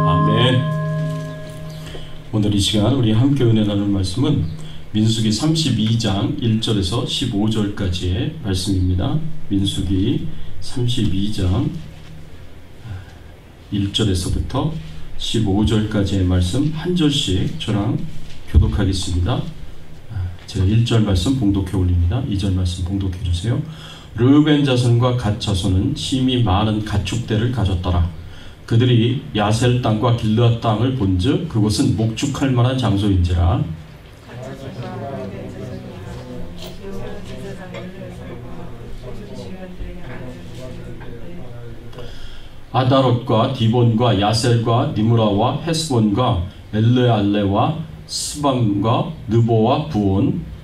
아멘. 오늘 이 시간 우리 함께 은혜 나눌 말씀은 민수기 32장 1절에서 15절까지의 말씀입니다. 민수기 32장 1절에서부터 15절까지의 말씀 한 절씩 저랑 교독하겠습니다. 제가 1절 말씀 봉독해 올립니다. 2절 말씀 봉독해 주세요. 르우벤 자손과 갓 자손은 심히 많은 가축대를 가졌더라. 그들이 야셀 땅과 길르앗 땅을 본즉 그곳은 목축할 만한 장소인지라. 아다롯과 디본과 야셀과 니므라와 헤스본과 엘르알레와 스밤과 느보와 부온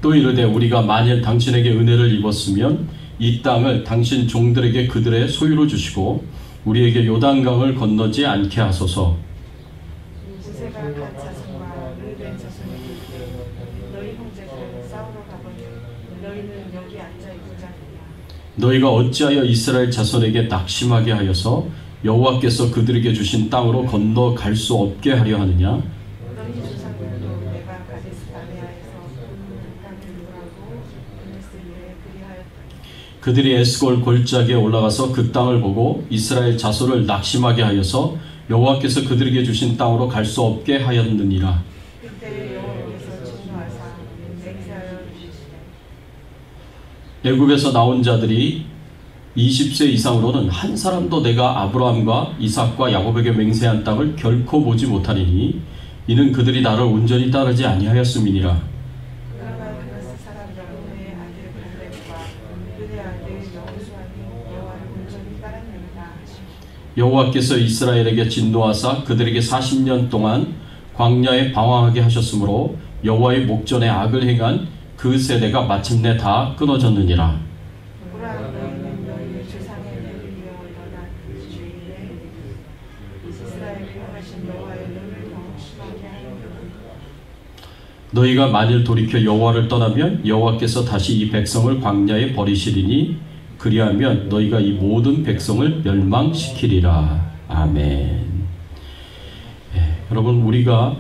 또 이르되 우리가 만일 당신에게 은혜를 입었으면 이 땅을 당신 종들에게 그들의 소유로 주시고 우리에게 요단강을 건너지 않게 하소서. 너희가 어찌하여 이스라엘 자손에게 낙심하게 하여서 여호와께서 그들에게 주신 땅으로 건너갈 수 없게 하려 하느냐? 그들이 에스골 골짜기에 올라가서 그 땅을 보고 이스라엘 자손을 낙심하게 하여서 여호와께서 그들에게 주신 땅으로 갈 수 없게 하였느니라. 애굽에서 나온 자들이 20세 이상으로는 한 사람도 내가 아브라함과 이삭과 야곱에게 맹세한 땅을 결코 보지 못하리니 이는 그들이 나를 온전히 따르지 아니하였음이니라. 여호와께서 이스라엘에게 진노하사 그들에게 40년 동안 광야에 방황하게 하셨으므로 여호와의 목전에 악을 행한 그 세대가 마침내 다 끊어졌느니라. 너희가 만일 돌이켜 여호와를 떠나면 여호와께서 다시 이 백성을 광야에 버리시리니 그리하면 너희가 이 모든 백성을 멸망시키리라. 아멘. 여러분, 우리가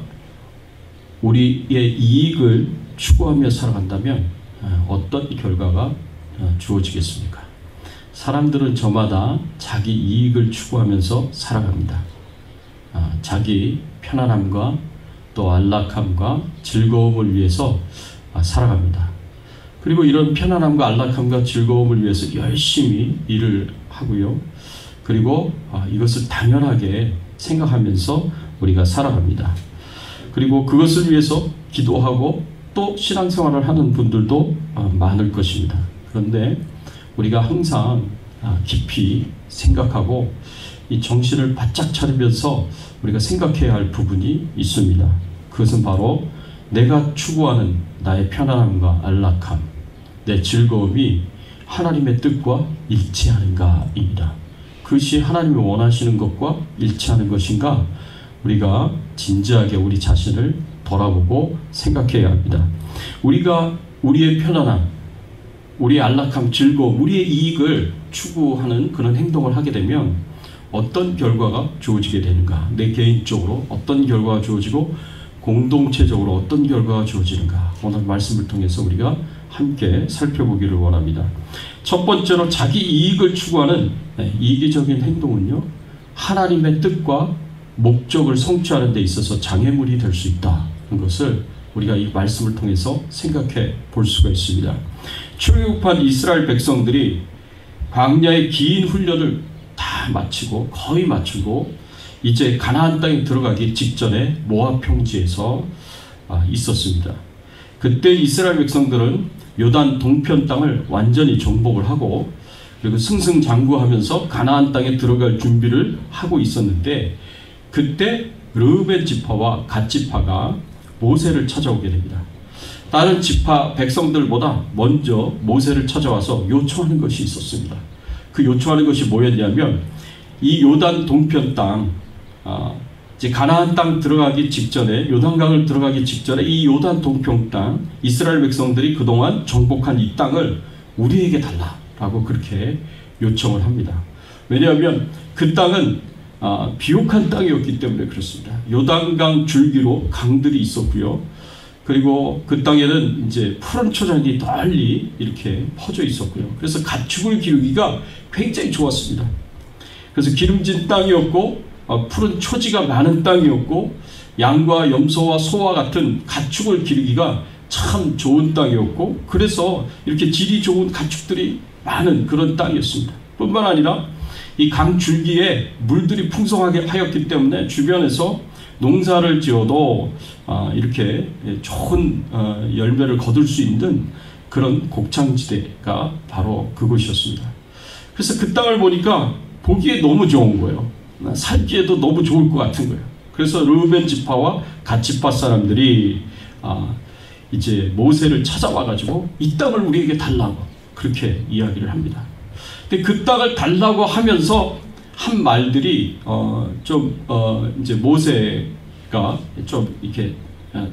우리의 이익을 추구하며 살아간다면 어떤 결과가 주어지겠습니까? 사람들은 저마다 자기 이익을 추구하면서 살아갑니다. 자기 편안함과 또 안락함과 즐거움을 위해서 살아갑니다. 그리고 이런 편안함과 안락함과 즐거움을 위해서 열심히 일을 하고요. 그리고 이것을 당연하게 생각하면서 우리가 살아갑니다. 그리고 그것을 위해서 기도하고 또 신앙생활을 하는 분들도 많을 것입니다. 그런데 우리가 항상 깊이 생각하고 이 정신을 바짝 차리면서 우리가 생각해야 할 부분이 있습니다. 그것은 바로 내가 추구하는 나의 편안함과 안락함, 내 즐거움이 하나님의 뜻과 일치하는가입니다. 그것이 하나님이 원하시는 것과 일치하는 것인가? 우리가 진지하게 우리 자신을 돌아보고 생각해야 합니다. 우리가 우리의 편안함, 우리의 안락함, 즐거움, 우리의 이익을 추구하는 그런 행동을 하게 되면 어떤 결과가 주어지게 되는가? 내 개인적으로 어떤 결과가 주어지고 공동체적으로 어떤 결과가 주어지는가? 오늘 말씀을 통해서 우리가 함께 살펴보기를 원합니다. 첫 번째로 자기 이익을 추구하는 이기적인 행동은요, 하나님의 뜻과 목적을 성취하는 데 있어서 장애물이 될 수 있다는 것을 우리가 이 말씀을 통해서 생각해 볼 수가 있습니다. 출애굽한 이스라엘 백성들이 광야의 긴 훈련을 다 마치고 거의 마치고 이제 가나안 땅에 들어가기 직전에 모압 평지에서 있었습니다. 그때 이스라엘 백성들은 요단 동편 땅을 완전히 정복을 하고 그리고 승승장구하면서 가나안 땅에 들어갈 준비를 하고 있었는데 그때 르우벤 지파와 갓 지파가 모세를 찾아오게 됩니다. 다른 지파 백성들보다 먼저 모세를 찾아와서 요청하는 것이 있었습니다. 그 요청하는 것이 뭐였냐면 이 요단 동편 땅 이제 가나안 땅 들어가기 직전에, 요단강을 들어가기 직전에 이 요단 동평 땅, 이스라엘 백성들이 그동안 정복한 이 땅을 우리에게 달라라고 그렇게 요청을 합니다. 왜냐하면 그 땅은 비옥한 땅이었기 때문에 그렇습니다. 요단강 줄기로 강들이 있었고요. 그리고 그 땅에는 이제 푸른 초장이 널리 이렇게 퍼져 있었고요. 그래서 가축을 기르기가 굉장히 좋았습니다. 그래서 기름진 땅이었고, 푸른 초지가 많은 땅이었고, 양과 염소와 소와 같은 가축을 기르기가 참 좋은 땅이었고, 그래서 이렇게 질이 좋은 가축들이 많은 그런 땅이었습니다. 뿐만 아니라 이 강 줄기에 물들이 풍성하게 하였기 때문에 주변에서 농사를 지어도 이렇게 좋은 열매를 거둘 수 있는 그런 곡창지대가 바로 그곳이었습니다. 그래서 그 땅을 보니까 보기에 너무 좋은 거예요. 살기에도 너무 좋을 것 같은 거예요. 그래서 르우벤 지파와 갓 지파 사람들이 이제 모세를 찾아와 가지고 이 땅을 우리에게 달라고 그렇게 이야기를 합니다. 근데 그 땅을 달라고 하면서 한 말들이 이제 모세가 좀 이렇게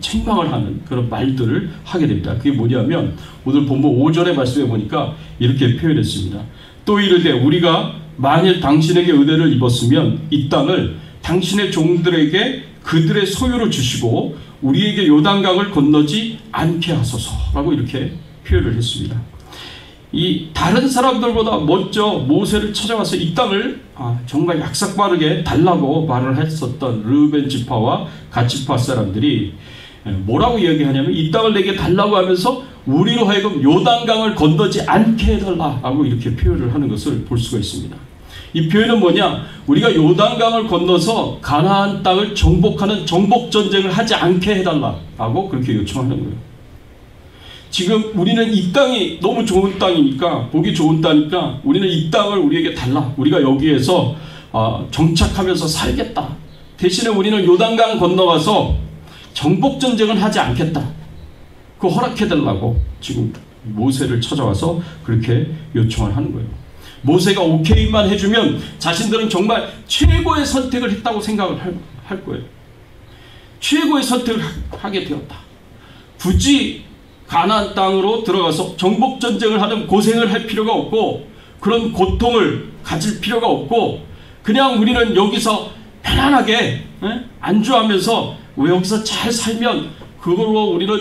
책망을 하는 그런 말들을 하게 됩니다. 그게 뭐냐면 오늘 본문 5절의 말씀에 보니까 이렇게 표현했습니다. 또 이르되 우리가 만일 당신에게 은혜를 입었으면 이 땅을 당신의 종들에게 그들의 소유로 주시고 우리에게 요단강을 건너지 않게 하소서라고 이렇게 표현을 했습니다. 이 다른 사람들보다 먼저 모세를 찾아와서 이 땅을 정말 약삭빠르게 달라고 말을 했었던 르우벤 지파와 갓 지파 사람들이 뭐라고 이야기하냐면 이 땅을 내게 달라고 하면서 우리로 하여금 요단강을 건너지 않게 해달라고 이렇게 표현을 하는 것을 볼 수가 있습니다. 이 표현은 뭐냐? 우리가 요단강을 건너서 가나안 땅을 정복하는 정복전쟁을 하지 않게 해달라고 그렇게 요청하는 거예요. 지금 우리는 이 땅이 너무 좋은 땅이니까, 보기 좋은 땅이니까 우리는 이 땅을 우리에게 달라. 우리가 여기에서 정착하면서 살겠다. 대신에 우리는 요단강 건너가서 정복전쟁을 하지 않겠다. 그거 허락해달라고 지금 모세를 찾아와서 그렇게 요청을 하는 거예요. 모세가 오케이만 해주면 자신들은 정말 최고의 선택을 했다고 생각을 할 거예요. 최고의 선택을 하게 되었다. 굳이 가나안 땅으로 들어가서 정복전쟁을 하는 고생을 할 필요가 없고 그런 고통을 가질 필요가 없고 그냥 우리는 여기서 편안하게 안주하면서 여기서 잘 살면 그걸로 우리는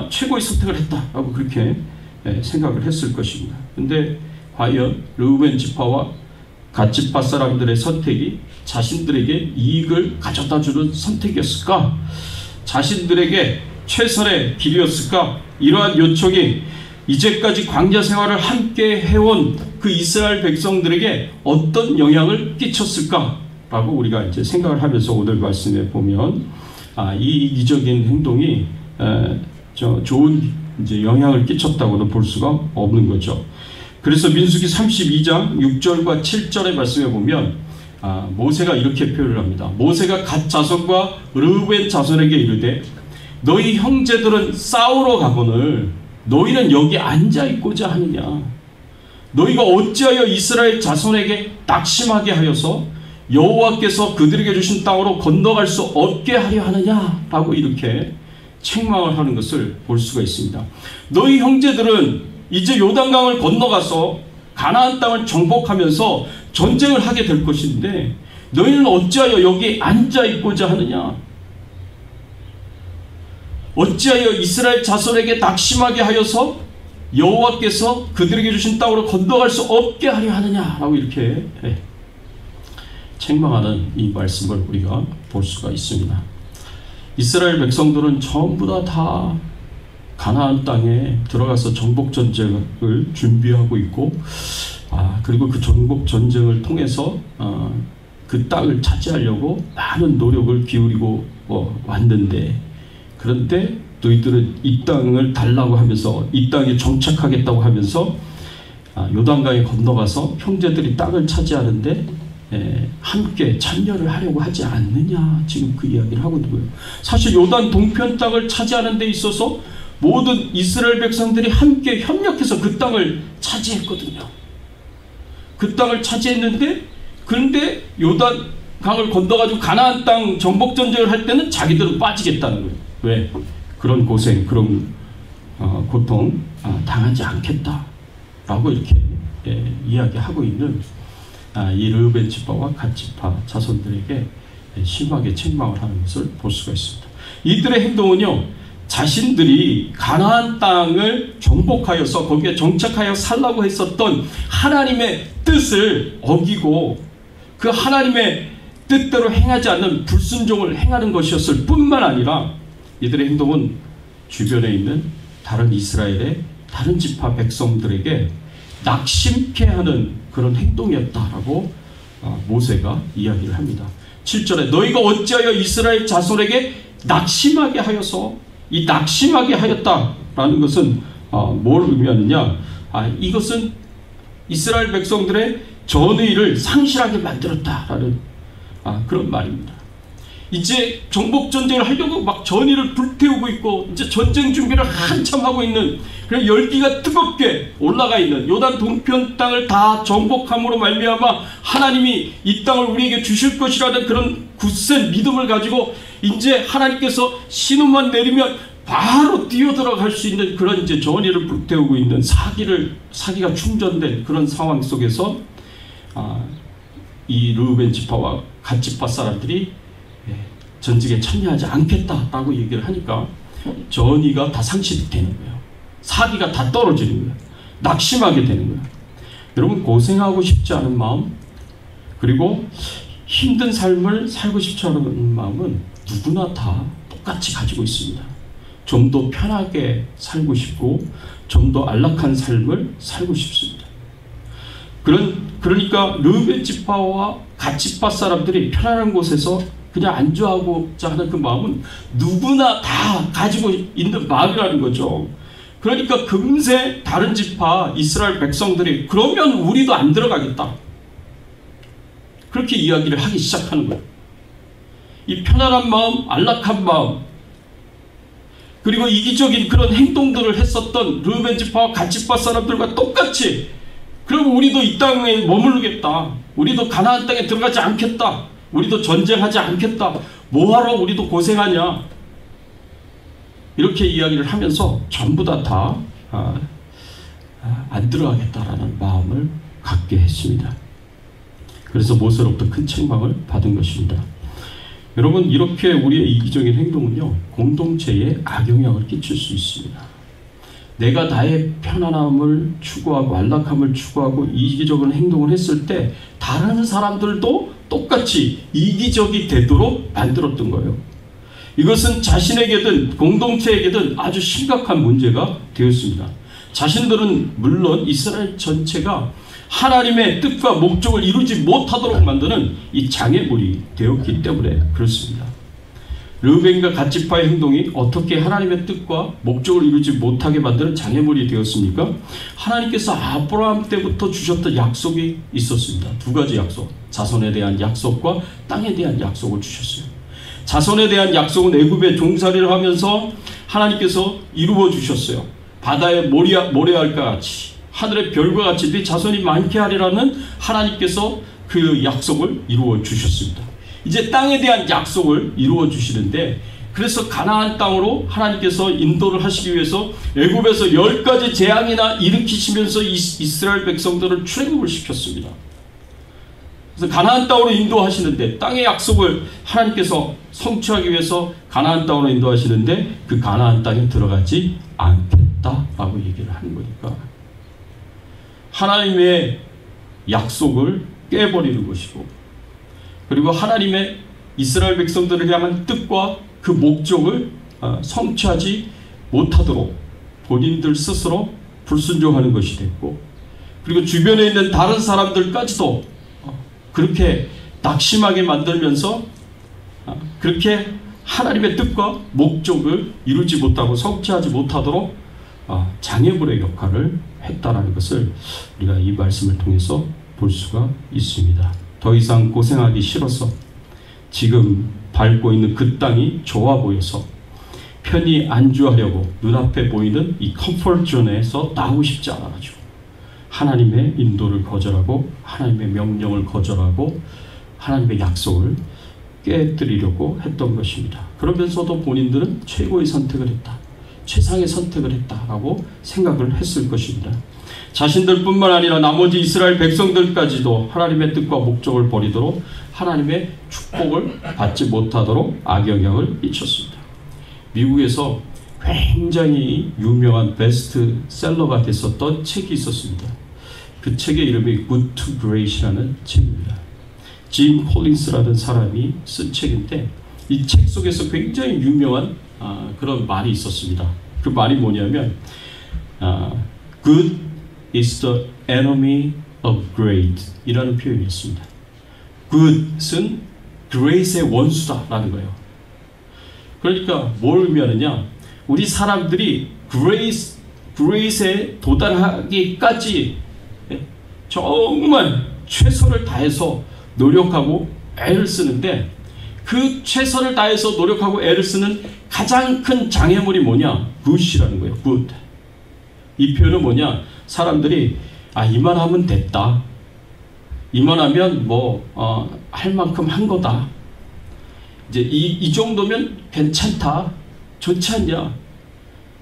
최고의 선택을 했다라고 그렇게 생각을 했을 것입니다. 근데 과연 르우벤 지파와 갓 지파 사람들의 선택이 자신들에게 이익을 가져다주는 선택이었을까? 자신들에게 최선의 길이었을까? 이러한 요청이 이제까지 광야 생활을 함께 해온 그 이스라엘 백성들에게 어떤 영향을 끼쳤을까? 라고 우리가 이제 생각을 하면서 오늘 말씀에 보면 이 이기적인 행동이 좋은 이제 영향을 끼쳤다고는 볼 수가 없는 거죠. 그래서 민수기 32장 6절과 7절의 말씀에 보면 모세가 이렇게 표현을 합니다. 모세가 갓 자손과 르우벤 자손에게 이르되 너희 형제들은 싸우러 가거늘 너희는 여기 앉아있고자 하느냐? 너희가 어찌하여 이스라엘 자손에게 낙심하게 하여서 여호와께서 그들에게 주신 땅으로 건너갈 수 없게 하려 하느냐? 라고 이렇게 책망을 하는 것을 볼 수가 있습니다. 너희 형제들은 이제 요단강을 건너가서 가나안 땅을 정복하면서 전쟁을 하게 될 것인데 너희는 어찌하여 여기 앉아있고자 하느냐? 어찌하여 이스라엘 자손에게 낙심하게 하여서 여호와께서 그들에게 주신 땅으로 건너갈 수 없게 하려 하느냐라고 이렇게 책망하는 이 말씀을 우리가 볼 수가 있습니다. 이스라엘 백성들은 전부 다 가나안 땅에 들어가서 정복 전쟁을 준비하고 있고, 그리고 그 정복 전쟁을 통해서 그 땅을 차지하려고 많은 노력을 기울이고 왔는데, 그런데 너희들은 이 땅을 달라고 하면서 이 땅에 정착하겠다고 하면서 요단강에 건너가서 형제들이 땅을 차지하는데 함께 참여를 하려고 하지 않느냐, 지금 그 이야기를 하고 있는 거예요. 사실 요단 동편 땅을 차지하는 데 있어서 모든 이스라엘 백성들이 함께 협력해서 그 땅을 차지했거든요. 그 땅을 차지했는데, 그런데 요단 강을 건너가지고 가나안 땅 정복 전쟁을 할 때는 자기들은 빠지겠다는 거예요. 왜? 그런 고생, 그런 고통 당하지 않겠다라고 이렇게 이야기하고 있는 이 르우벤 지파와 갓 지파 자손들에게 심하게 책망을 하는 것을 볼 수가 있습니다. 이들의 행동은요, 자신들이 가나안 땅을 정복하여서 거기에 정착하여 살라고 했었던 하나님의 뜻을 어기고 그 하나님의 뜻대로 행하지 않는 불순종을 행하는 것이었을 뿐만 아니라 이들의 행동은 주변에 있는 다른 이스라엘의 다른 지파 백성들에게 낙심케 하는 그런 행동이었다라고 모세가 이야기를 합니다. 7절에 너희가 어찌하여 이스라엘 자손에게 낙심하게 하여서, 이 낙심하게 하였다라는 것은 뭘 의미하느냐, 이것은 이스라엘 백성들의 전의를 상실하게 만들었다라는 그런 말입니다. 이제 정복 전쟁을 하려고 막 전의를 불태우고 있고 이제 전쟁 준비를 한참 하고 있는, 그런 열기가 뜨겁게 올라가 있는 요단 동편 땅을 다 정복함으로 말미암아 하나님이 이 땅을 우리에게 주실 것이라는 그런 굳센 믿음을 가지고 이제 하나님께서 신호만 내리면 바로 뛰어들어갈 수 있는 그런 이제 전의를 불태우고 있는 사기가 충전된 그런 상황 속에서 이 르우벤 지파와 갓 지파 사람들이 전쟁에 참여하지 않겠다라고 얘기를 하니까 전의가 다 상실이 되는 거예요. 사기가 다 떨어지는 거예요. 낙심하게 되는 거예요. 여러분, 고생하고 싶지 않은 마음, 그리고 힘든 삶을 살고 싶지 않은 마음은 누구나 다 똑같이 가지고 있습니다. 좀 더 편하게 살고 싶고 좀 더 안락한 삶을 살고 싶습니다. 그러니까 르우벤 지파와 갓 지파 사람들이 편안한 곳에서 그냥 안주하고자 하는 그 마음은 누구나 다 가지고 있는 마음이라는 거죠. 그러니까 금세 다른 지파 이스라엘 백성들이 그러면 우리도 안 들어가겠다, 그렇게 이야기를 하기 시작하는 거예요. 이 편안한 마음, 안락한 마음, 그리고 이기적인 그런 행동들을 했었던 르우벤 지파와 갓 지파 사람들과 똑같이, 그럼 우리도 이 땅에 머무르겠다, 우리도 가나안 땅에 들어가지 않겠다, 우리도 전쟁하지 않겠다, 뭐하러 우리도 고생하냐, 이렇게 이야기를 하면서 전부 다 안 들어가겠다라는 마음을 갖게 했습니다. 그래서 모세로부터 큰 책망을 받은 것입니다. 여러분, 이렇게 우리의 이기적인 행동은요, 공동체에 악영향을 끼칠 수 있습니다. 내가 나의 편안함을 추구하고 안락함을 추구하고 이기적인 행동을 했을 때 다른 사람들도 똑같이 이기적이 되도록 만들었던 거예요. 이것은 자신에게든 공동체에게든 아주 심각한 문제가 되었습니다. 자신들은 물론 이스라엘 전체가 하나님의 뜻과 목적을 이루지 못하도록 만드는 이 장애물이 되었기 때문에 그렇습니다. 르우벤과 갓 지파의 행동이 어떻게 하나님의 뜻과 목적을 이루지 못하게 만드는 장애물이 되었습니까? 하나님께서 아브라함 때부터 주셨던 약속이 있었습니다. 두 가지 약속, 자손에 대한 약속과 땅에 대한 약속을 주셨어요. 자손에 대한 약속은 애굽에 종살이를 하면서 하나님께서 이루어 주셨어요. 바다에 모래알과 같이, 하늘의 별과 같이 네 자손이 많게 하리라는 하나님께서 그 약속을 이루어 주셨습니다. 이제 땅에 대한 약속을 이루어 주시는데, 그래서 가나안 땅으로 하나님께서 인도를 하시기 위해서 애굽에서 10가지 재앙이나 일으키시면서 이스라엘 백성들을 출애굽을 시켰습니다. 그래서 가나안 땅으로 인도하시는데, 땅의 약속을 하나님께서 성취하기 위해서 가나안 땅으로 인도하시는데 그 가나안 땅에 들어가지 않겠다라고 얘기를 하는 거니까 하나님의 약속을 깨버리는 것이고, 그리고 하나님의 이스라엘 백성들을 향한 뜻과 그 목적을 성취하지 못하도록 본인들 스스로 불순종하는 것이 됐고, 그리고 주변에 있는 다른 사람들까지도 그렇게 낙심하게 만들면서 그렇게 하나님의 뜻과 목적을 이루지 못하고 성취하지 못하도록 장애물의 역할을 했다라는 것을 우리가 이 말씀을 통해서 볼 수가 있습니다. 더 이상 고생하기 싫어서 지금 밟고 있는 그 땅이 좋아 보여서 편히 안주하려고 눈앞에 보이는 이 컴포트 존에서 나오고 싶지 않아가지고 하나님의 인도를 거절하고 하나님의 명령을 거절하고 하나님의 약속을 깨뜨리려고 했던 것입니다. 그러면서도 본인들은 최고의 선택을 했다, 최상의 선택을 했다라고 생각을 했을 것입니다. 자신들뿐만 아니라 나머지 이스라엘 백성들까지도 하나님의 뜻과 목적을 버리도록 하나님의 축복을 받지 못하도록 악영향을 미쳤습니다. 미국에서 굉장히 유명한 베스트셀러가 됐었던 책이 있었습니다. 그 책의 이름이 Good to Great이라는 책입니다. 짐 콜린스라는 사람이 쓴 책인데 이 책 속에서 굉장히 유명한 그런 말이 있었습니다. 그 말이 뭐냐면 Good is the enemy of great 이라는 표현이었습니다. Good은 great의 원수다라는 거예요. 그러니까 뭘 의미하느냐, 우리 사람들이 great에 도달하기까지 정말 최선을 다해서 노력하고 애를 쓰는데, 그 최선을 다해서 노력하고 애를 쓰는 가장 큰 장애물이 뭐냐? good이라는 거예요. good. 이 표현은 뭐냐? 사람들이 이만하면 됐다, 이만하면 할 만큼 한 거다, 이제 이 정도면 괜찮다, 좋지 않냐,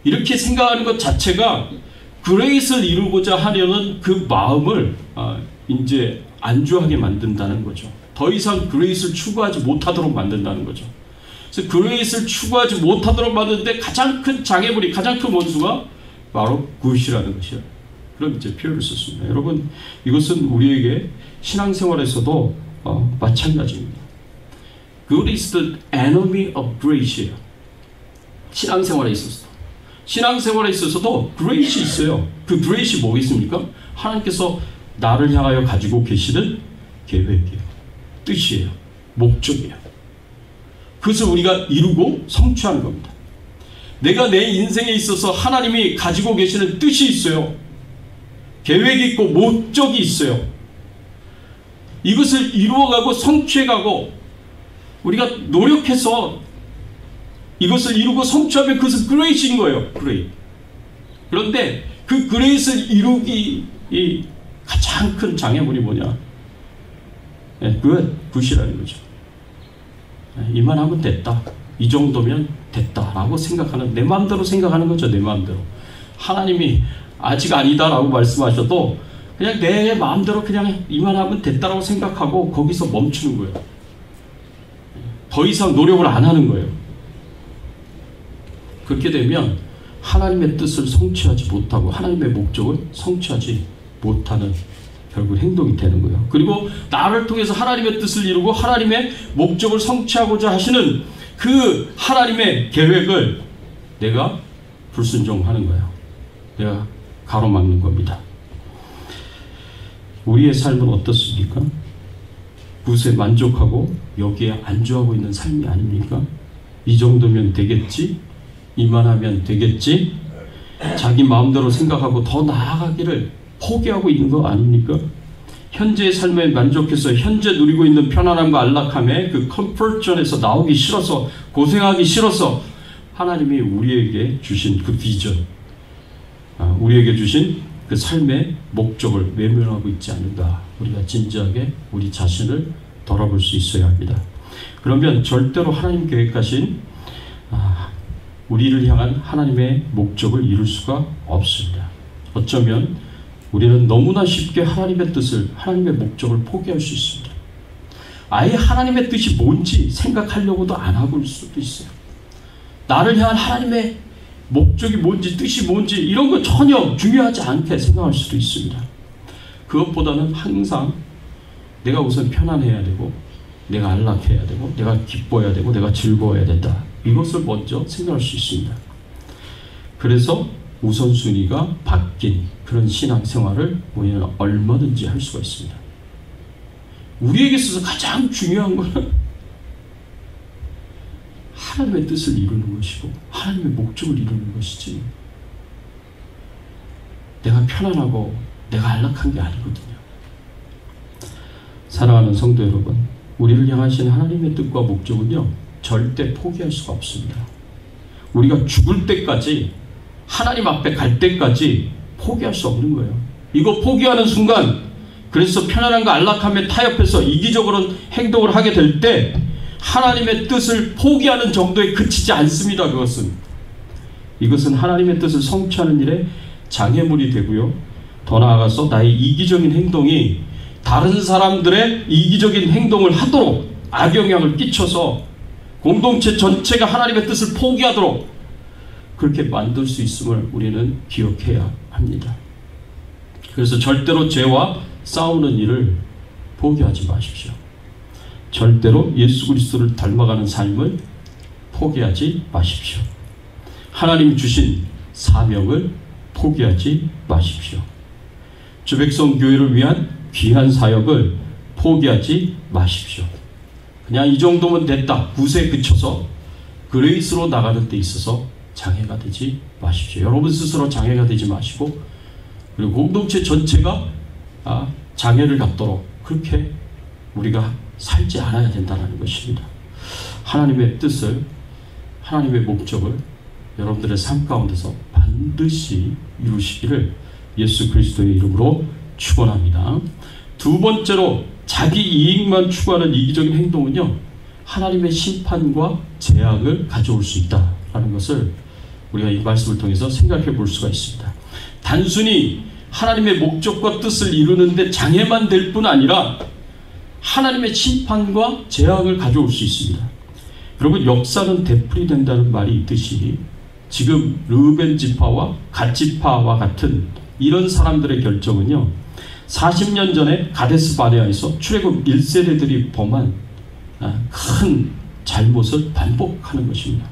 이렇게 생각하는 것 자체가 그레이스를 이루고자 하려는 그 마음을 이제 안주하게 만든다는 거죠. 더 이상 그레이스를 추구하지 못하도록 만든다는 거죠. 그래서 그레이스를 추구하지 못하도록 만드는데 가장 큰 장애물이, 가장 큰 원수가 바로 굿이라는 것이에요. 그런 이제 표현을 썼습니다. 여러분, 이것은 우리에게 신앙생활에서도 마찬가지입니다. Good is the enemy of grace예요. 신앙생활에 있어서도 grace 있어요. 그 grace이 뭐겠습니까? 하나님께서 나를 향하여 가지고 계시는 계획이에요, 뜻이에요, 목적이에요. 그것을 우리가 이루고 성취하는 겁니다. 내가 내 인생에 있어서 하나님이 가지고 계시는 뜻이 있어요. 계획이 있고 목적이 있어요. 이것을 이루어가고 성취해가고 우리가 노력해서 이것을 이루고 성취하면 그것은 그레이스인 거예요. 그레이스. 그런데 그 그레이스를 이루기 이 가장 큰 장애물이 뭐냐? 굿이라는 거죠. 이만하면 됐다, 이 정도면 됐다라고 생각하는, 내 마음대로 생각하는 거죠. 내 마음대로. 하나님이 아직 아니다라고 말씀하셔도 그냥 내 마음대로 그냥 이만하면 됐다라고 생각하고 거기서 멈추는 거예요. 더 이상 노력을 안 하는 거예요. 그렇게 되면 하나님의 뜻을 성취하지 못하고 하나님의 목적을 성취하지 못하는 결국 행동이 되는 거예요. 그리고 나를 통해서 하나님의 뜻을 이루고 하나님의 목적을 성취하고자 하시는 그 하나님의 계획을 내가 불순종하는 거예요. 내가 가로막는 겁니다. 우리의 삶은 어떻습니까? 그것에 만족하고 여기에 안주하고 있는 삶이 아닙니까? 이 정도면 되겠지? 이만하면 되겠지? 자기 마음대로 생각하고 더 나아가기를 포기하고 있는 거 아닙니까? 현재의 삶에 만족해서 현재 누리고 있는 편안함과 안락함에 그 컴포트존에서 나오기 싫어서, 고생하기 싫어서 하나님이 우리에게 주신 그 비전, 우리에게 주신 그 삶의 목적을 외면하고 있지 않은가, 우리가 진지하게 우리 자신을 돌아볼 수 있어야 합니다. 그러면 절대로 하나님 계획하신 우리를 향한 하나님의 목적을 이룰 수가 없습니다. 어쩌면 우리는 너무나 쉽게 하나님의 뜻을, 하나님의 목적을 포기할 수 있습니다. 아예 하나님의 뜻이 뭔지 생각하려고도 안 하고 있을 수도 있어요. 나를 향한 하나님의 목적이 뭔지, 뜻이 뭔지 이런 거 전혀 중요하지 않게 생각할 수도 있습니다. 그것보다는 항상 내가 우선 편안해야 되고, 내가 안락해야 되고, 내가 기뻐야 되고, 내가 즐거워야 된다, 이것을 먼저 생각할 수 있습니다. 그래서 우선순위가 바뀐 그런 신앙생활을 우리는 얼마든지 할 수가 있습니다. 우리에게 있어서 가장 중요한 것은 하나님의 뜻을 이루는 것이고 하나님의 목적을 이루는 것이지, 내가 편안하고 내가 안락한 게 아니거든요. 사랑하는 성도 여러분, 우리를 향하신 하나님의 뜻과 목적은요, 절대 포기할 수가 없습니다. 우리가 죽을 때까지, 하나님 앞에 갈 때까지 포기할 수 없는 거예요. 이거 포기하는 순간 그래서 편안함과 안락함에 타협해서 이기적으로 행동을 하게 될 때 하나님의 뜻을 포기하는 정도에 그치지 않습니다. 이것은 하나님의 뜻을 성취하는 일에 장애물이 되고요. 더 나아가서 나의 이기적인 행동이 다른 사람들의 이기적인 행동을 하도록 악영향을 끼쳐서 공동체 전체가 하나님의 뜻을 포기하도록 그렇게 만들 수 있음을 우리는 기억해야 합니다. 그래서 절대로 죄와 싸우는 일을 포기하지 마십시오. 절대로 예수 그리스도를 닮아가는 삶을 포기하지 마십시오. 하나님 주신 사명을 포기하지 마십시오. 주 백성 교회를 위한 귀한 사역을 포기하지 마십시오. 그냥 이 정도면 됐다, 굿에 그쳐서 그레이스로 나가는 데 있어서 장애가 되지 마십시오. 여러분 스스로 장애가 되지 마시고, 그리고 공동체 전체가 장애를 갖도록 그렇게 우리가 살지 않아야 된다는 것입니다. 하나님의 뜻을, 하나님의 목적을 여러분들의 삶 가운데서 반드시 이루시기를 예수 그리스도의 이름으로 축원합니다. 두 번째로, 자기 이익만 추구하는 이기적인 행동은요, 하나님의 심판과 재앙을 가져올 수 있다라는 것을 우리가 이 말씀을 통해서 생각해 볼 수가 있습니다. 단순히 하나님의 목적과 뜻을 이루는데 장애만 될 뿐 아니라 하나님의 심판과 재앙을 가져올 수 있습니다. 여러분, 역사는 되풀이된다는 말이 있듯이 지금 르우벤 지파와 갓 지파와 같은 이런 사람들의 결정은요, 40년 전에 가데스 바네아에서 출애굽 1세대들이 범한 큰 잘못을 반복하는 것입니다.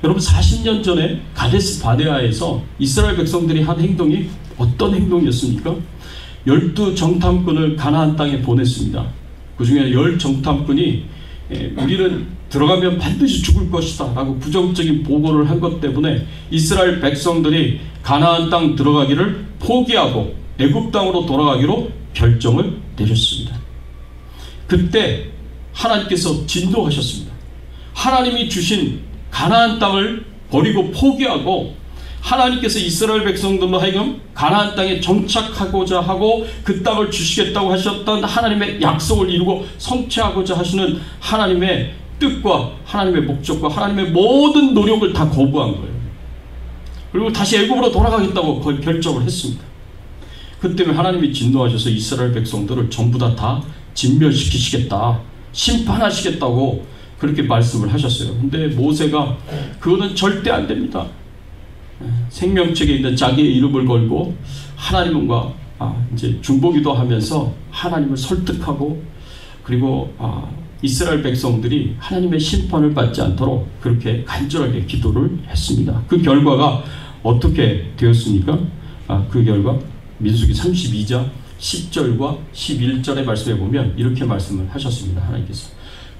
여러분, 40년 전에 가데스 바네아에서 이스라엘 백성들이 한 행동이 어떤 행동이었습니까? 12 정탐꾼을 가나안 땅에 보냈습니다. 그 중에 10 정탐꾼이 우리는 들어가면 반드시 죽을 것이다 라고 부정적인 보고를 한 것 때문에 이스라엘 백성들이 가나안 땅 들어가기를 포기하고 애굽 땅으로 돌아가기로 결정을 내렸습니다. 그때 하나님께서 진노하셨습니다. 하나님이 주신 가나안 땅을 버리고 포기하고 하나님께서 이스라엘 백성들로 하여금 가나안 땅에 정착하고자 하고 그 땅을 주시겠다고 하셨던 하나님의 약속을 이루고 성취하고자 하시는 하나님의 뜻과 하나님의 목적과 하나님의 모든 노력을 다 거부한 거예요. 그리고 다시 애굽으로 돌아가겠다고 결정을 했습니다. 그 때문에 하나님이 진노하셔서 이스라엘 백성들을 전부 다 진멸시키시겠다, 심판하시겠다고 그렇게 말씀을 하셨어요. 근데 모세가 그거는 절대 안 됩니다. 생명책에 있는 자기의 이름을 걸고 하나님과 이제 중보기도 하면서 하나님을 설득하고, 그리고 이스라엘 백성들이 하나님의 심판을 받지 않도록 그렇게 간절하게 기도를 했습니다. 그 결과가 어떻게 되었습니까? 그 결과 민수기 32장 10절과 11절의 말씀에 보면 이렇게 말씀을 하셨습니다. 하나님께서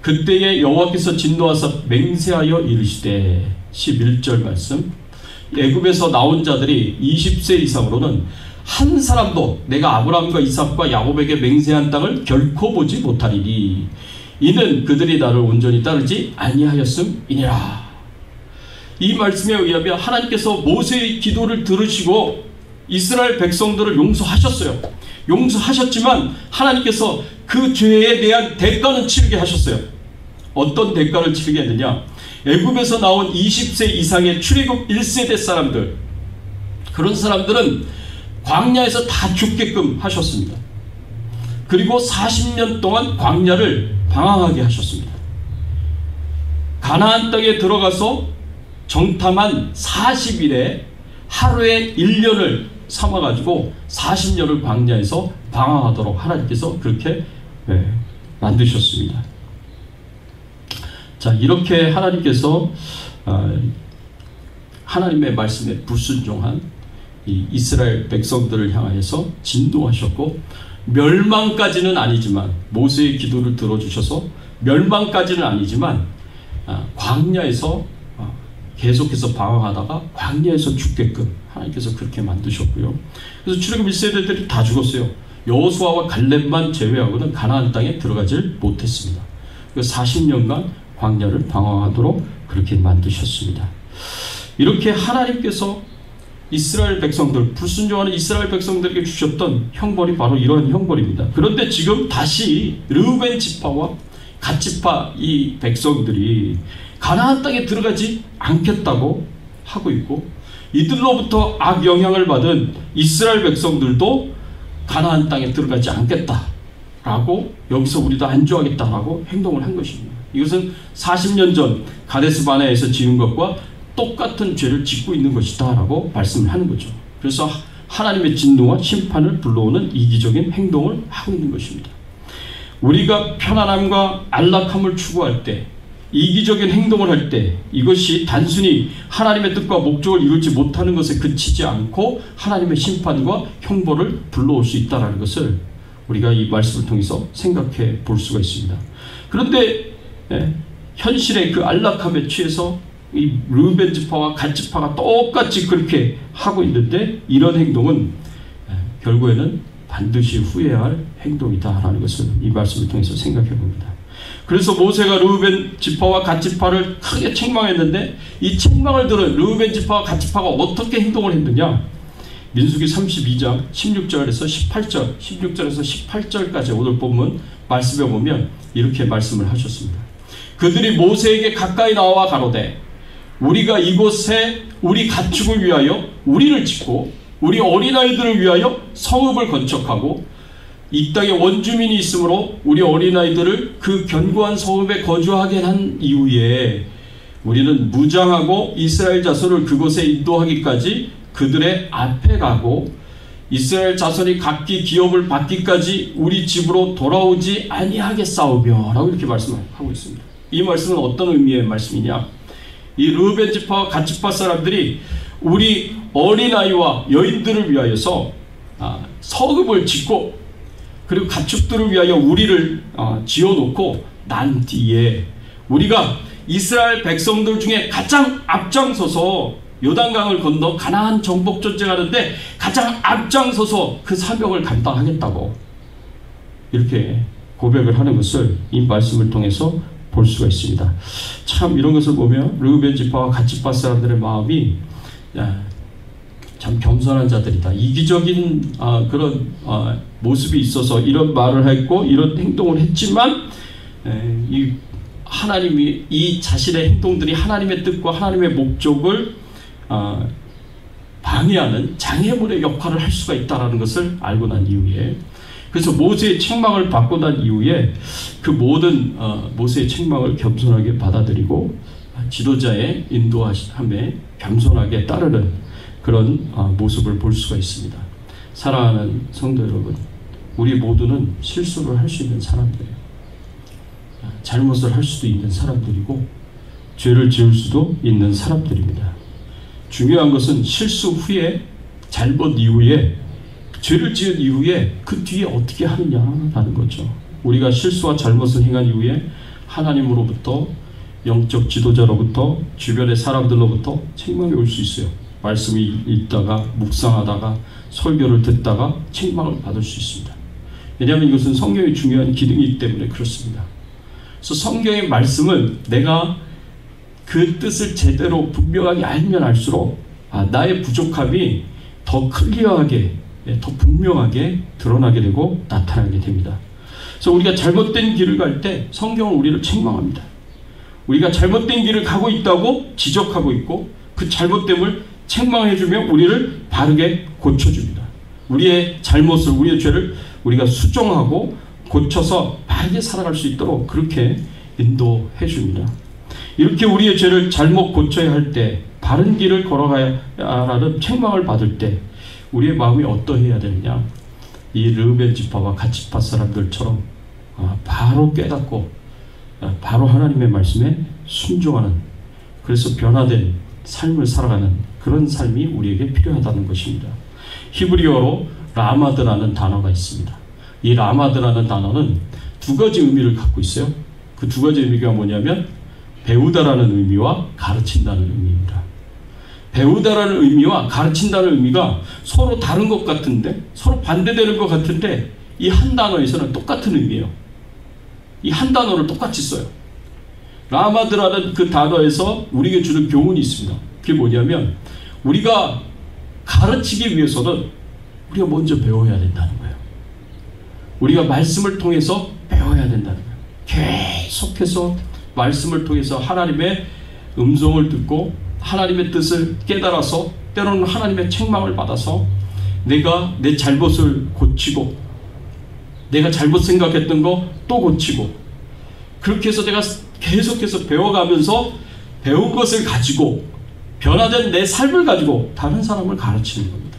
그때에 여호와께서 진노하사 맹세하여 이르시되, 11절 말씀, 애굽에서 나온 자들이 20세 이상으로는 한 사람도 내가 아브라함과 이삭과 야곱에게 맹세한 땅을 결코 보지 못하리니 이는 그들이 나를 온전히 따르지 아니하였음이니라. 이 말씀에 의하면 하나님께서 모세의 기도를 들으시고 이스라엘 백성들을 용서하셨어요. 용서하셨지만 하나님께서 그 죄에 대한 대가는 치르게 하셨어요. 어떤 대가를 치르게 했느냐? 애굽에서 나온 20세 이상의 출애굽 1세대 사람들, 그런 사람들은 광야에서 다 죽게끔 하셨습니다. 그리고 40년 동안 광야를 방황하게 하셨습니다. 가나안 땅에 들어가서 정탐한 40일에 하루에 1년을 삼아가지고 40년을 광야에서 방황하도록 하나님께서 그렇게 만드셨습니다. 자, 이렇게 하나님께서 하나님의 말씀에 불순종한 이 이스라엘 백성들을 향하여서 진노하셨고, 멸망까지는 아니지만, 모세의 기도를 들어주셔서 멸망까지는 아니지만 광야에서 계속해서 방황하다가 광야에서 죽게끔 하나님께서 그렇게 만드셨고요. 그래서 출애굽 1세대들이 다 죽었어요. 여호수아와 갈렙만 제외하고는 가나안 땅에 들어가질 못했습니다. 그래서 40년간 광야를 방황하도록 그렇게 만드셨습니다. 이렇게 하나님께서 이스라엘 백성들, 불순종하는 이스라엘 백성들에게 주셨던 형벌이 바로 이런 형벌입니다. 그런데 지금 다시 르우벤 지파와 갓 지파 이 백성들이 가나안 땅에 들어가지 않겠다고 하고 있고, 이들로부터 악영향을 받은 이스라엘 백성들도 가나안 땅에 들어가지 않겠다라고, 여기서 우리도 안주하겠다라고 행동을 한 것입니다. 이것은 40년 전 가데스 바네아에서 지은 것과 똑같은 죄를 짓고 있는 것이다 라고 말씀을 하는 거죠. 그래서 하나님의 진노와 심판을 불러오는 이기적인 행동을 하고 있는 것입니다. 우리가 편안함과 안락함을 추구할 때, 이기적인 행동을 할 때, 이것이 단순히 하나님의 뜻과 목적을 이루지 못하는 것에 그치지 않고 하나님의 심판과 형벌을 불러올 수 있다는 것을 우리가 이 말씀을 통해서 생각해 볼 수가 있습니다. 그런데 현실의 그 안락함에 취해서 이 르우벤 지파와 갓 지파가 똑같이 그렇게 하고 있는데, 이런 행동은 결국에는 반드시 후회해야 할 행동이다라는 것을 이 말씀을 통해서 생각해 봅니다. 그래서 모세가 르우벤 지파와 갓 지파를 크게 책망했는데, 이 책망을 들은 르우벤 지파와 갓 지파가 어떻게 행동을 했느냐? 민수기 32장 16절에서 18절, 16절에서 18절까지 오늘 본문 말씀에 보면 이렇게 말씀을 하셨습니다. 그들이 모세에게 가까이 나와 가로되, 우리가 이곳에 우리 가축을 위하여 우리를 짓고 우리 어린아이들을 위하여 성읍을 건축하고 이 땅에 원주민이 있으므로 우리 어린아이들을 그 견고한 성읍에 거주하게 한 이후에 우리는 무장하고 이스라엘 자손을 그곳에 인도하기까지 그들의 앞에 가고 이스라엘 자손이 각기 기업을 받기까지 우리 집으로 돌아오지 아니하겠사오며 라고 이렇게 말씀하고 있습니다. 이 말씀은 어떤 의미의 말씀이냐? 이 르우벤 지파와 갓 지파 사람들이 우리 어린아이와 여인들을 위하여서 성읍을 짓고, 그리고 가축들을 위하여 우리를 지어놓고 난 뒤에 우리가 이스라엘 백성들 중에 가장 앞장서서 요단강을 건너 가나안 정복 전쟁하는데 가장 앞장서서 그 사명을 감당하겠다고 이렇게 고백을 하는 것을 이 말씀을 통해서 볼 수가 있습니다. 참 이런 것을 보면 르우벤 지파와 갓 지파 사람들의 마음이 참 겸손한 자들이다. 이기적인 그런 모습이 있어서 이런 말을 했고 이런 행동을 했지만, 이 하나님이 이 자신의 행동들이 하나님의 뜻과 하나님의 목적을 방해하는 장애물의 역할을 할 수가 있다는 것을 알고 난 이후에, 그래서 모세의 책망을 받고 난 이후에 그 모든 모세의 책망을 겸손하게 받아들이고 지도자의 인도함에 겸손하게 따르는 그런 모습을 볼 수가 있습니다. 사랑하는 성도 여러분, 우리 모두는 실수를 할 수 있는 사람들이에요. 잘못을 할 수도 있는 사람들이고 죄를 지을 수도 있는 사람들입니다. 중요한 것은 실수 후에, 잘못 이후에, 죄를 지은 이후에 그 뒤에 어떻게 하느냐라는 거죠. 우리가 실수와 잘못을 행한 이후에 하나님으로부터, 영적 지도자로부터, 주변의 사람들로부터 책망이 올 수 있어요. 말씀을 읽다가, 묵상하다가, 설교를 듣다가 책망을 받을 수 있습니다. 왜냐하면 이것은 성경의 중요한 기능이기 때문에 그렇습니다. 그래서 성경의 말씀은 내가 그 뜻을 제대로 분명하게 알면 알수록 나의 부족함이 더 클리어하게, 더 분명하게 드러나게 되고 나타나게 됩니다. 그래서 우리가 잘못된 길을 갈 때 성경은 우리를 책망합니다. 우리가 잘못된 길을 가고 있다고 지적하고 있고, 그 잘못됨을 책망해주며 우리를 바르게 고쳐줍니다. 우리의 잘못을, 우리의 죄를 우리가 수정하고 고쳐서 바르게 살아갈 수 있도록 그렇게 인도해줍니다. 이렇게 우리의 죄를 잘못 고쳐야 할 때, 바른 길을 걸어가야 하는 책망을 받을 때 우리의 마음이 어떠해야 되느냐? 이 르우벤 지파와 갓 지파 사람들처럼 바로 깨닫고 바로 하나님의 말씀에 순종하는, 그래서 변화된 삶을 살아가는 그런 삶이 우리에게 필요하다는 것입니다. 히브리어로 라마드라는 단어가 있습니다. 이 라마드라는 단어는 두 가지 의미를 갖고 있어요. 그 두 가지 의미가 뭐냐면 배우다라는 의미와 가르친다는 의미입니다. 배우다라는 의미와 가르친다는 의미가 서로 다른 것 같은데, 서로 반대되는 것 같은데, 이 한 단어에서는 똑같은 의미예요. 이 한 단어를 똑같이 써요. 라마드라는 그 단어에서 우리에게 주는 교훈이 있습니다. 그게 뭐냐면, 우리가 가르치기 위해서는 우리가 먼저 배워야 된다는 거예요. 우리가 말씀을 통해서 배워야 된다는 거예요. 계속해서 말씀을 통해서 하나님의 음성을 듣고 하나님의 뜻을 깨달아서 때로는 하나님의 책망을 받아서 내가 내 잘못을 고치고 내가 잘못 생각했던 거 또 고치고 그렇게 해서 내가 계속해서 배워가면서 배운 것을 가지고 변화된 내 삶을 가지고 다른 사람을 가르치는 겁니다.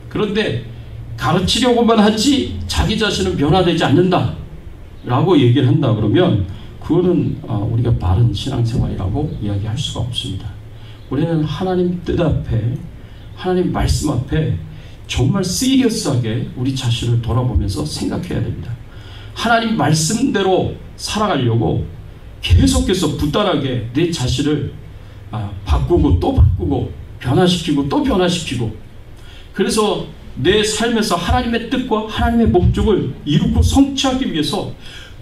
그런데 가르치려고만 하지 자기 자신은 변화되지 않는다 라고 얘기를 한다 그러면 그거는 우리가 바른 신앙생활이라고 이야기할 수가 없습니다. 우리는 하나님 뜻 앞에 하나님 말씀 앞에 정말 시리어스하게 우리 자신을 돌아보면서 생각해야 됩니다. 하나님 말씀대로 살아가려고 계속해서 부단하게 내 자신을 바꾸고 또 바꾸고 변화시키고 또 변화시키고 그래서 내 삶에서 하나님의 뜻과 하나님의 목적을 이루고 성취하기 위해서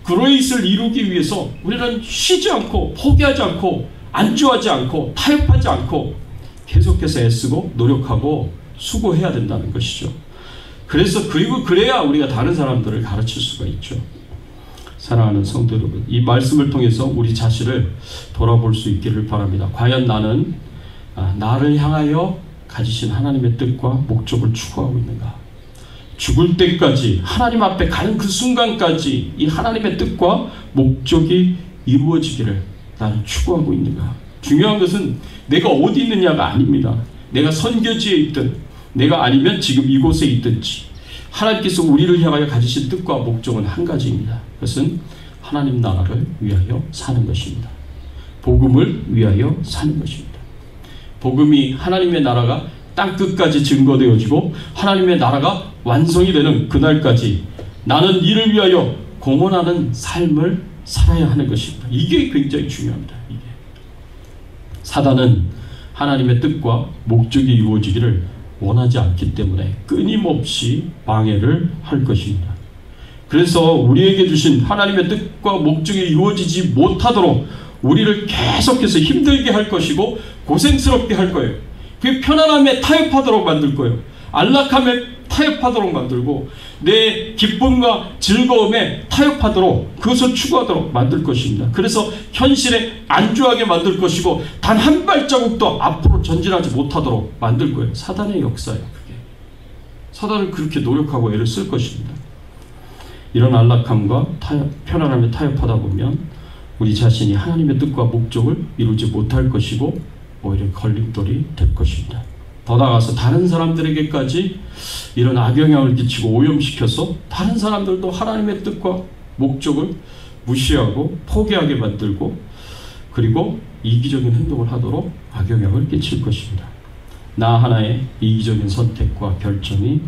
그레이스를 이루기 위해서 우리는 쉬지 않고 포기하지 않고 안주하지 않고 타협하지 않고 계속해서 애쓰고 노력하고 수고해야 된다는 것이죠. 그리고 그래야 우리가 다른 사람들을 가르칠 수가 있죠. 사랑하는 성도 여러분, 이 말씀을 통해서 우리 자신을 돌아볼 수 있기를 바랍니다. 과연 나는 나를 향하여 가지신 하나님의 뜻과 목적을 추구하고 있는가? 죽을 때까지 하나님 앞에 가는 그 순간까지 이 하나님의 뜻과 목적이 이루어지기를 나는 추구하고 있는가? 중요한 것은 내가 어디 있느냐가 아닙니다. 내가 선교지에 있든 내가 아니면 지금 이곳에 있든지 하나님께서 우리를 향하여 가지신 뜻과 목적은 한 가지입니다. 그것은 하나님 나라를 위하여 사는 것입니다. 복음을 위하여 사는 것입니다. 복음이 하나님의 나라가 땅끝까지 증거되어지고 하나님의 나라가 완성이 되는 그날까지 나는 이를 위하여 공헌하는 삶을 살아야 하는 것입니다. 이게 굉장히 중요합니다. 이게. 사단은 하나님의 뜻과 목적이 이루어지기를 원하지 않기 때문에 끊임없이 방해를 할 것입니다. 그래서 우리에게 주신 하나님의 뜻과 목적이 이루어지지 못하도록 우리를 계속해서 힘들게 할 것이고 고생스럽게 할 거예요. 그 편안함에 타협하도록 만들 거예요. 안락함에 타협하도록 만들고 내 기쁨과 즐거움에 타협하도록 그것을 추구하도록 만들 것입니다. 그래서 현실에 안주하게 만들 것이고 단 한 발자국도 앞으로 전진하지 못하도록 만들 거예요. 사단의 역사예요. 그게. 사단은 그렇게 노력하고 애를 쓸 것입니다. 이런 안락함과 편안함에 타협하다 보면 우리 자신이 하나님의 뜻과 목적을 이루지 못할 것이고 오히려 걸림돌이 될 것입니다. 더 나아가서 다른 사람들에게까지 이런 악영향을 끼치고 오염시켜서 다른 사람들도 하나님의 뜻과 목적을 무시하고 포기하게 만들고 그리고 이기적인 행동을 하도록 악영향을 끼칠 것입니다. 나 하나의 이기적인 선택과 결정이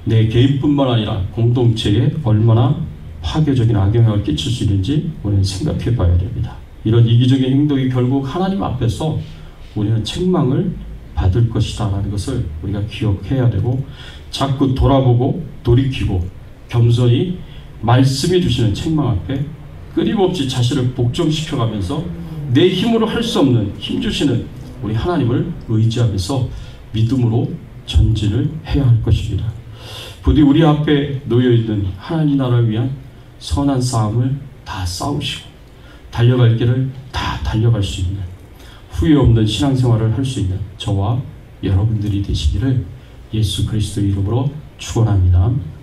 내 개인뿐만 아니라 공동체에 얼마나 파괴적인 악영향을 끼칠 수 있는지 우리는 생각해 봐야 됩니다. 이런 이기적인 행동이 결국 하나님 앞에서 우리는 책망을 받을 것이다 라는 것을 우리가 기억해야 되고 자꾸 돌아보고 돌이키고 겸손히 말씀해 주시는 책망 앞에 끊임없이 자신을 복종시켜가면서 내 힘으로 할 수 없는 힘 주시는 우리 하나님을 의지하면서 믿음으로 전진을 해야 할 것입니다. 부디 우리 앞에 놓여있는 하나님 나라를 위한 선한 싸움을 다 싸우시고 달려갈 길을 다 달려갈 수 있는 후회 없는 신앙생활을 할 수 있는 저와 여러분들이 되시기를 예수 그리스도의 이름으로 축원합니다.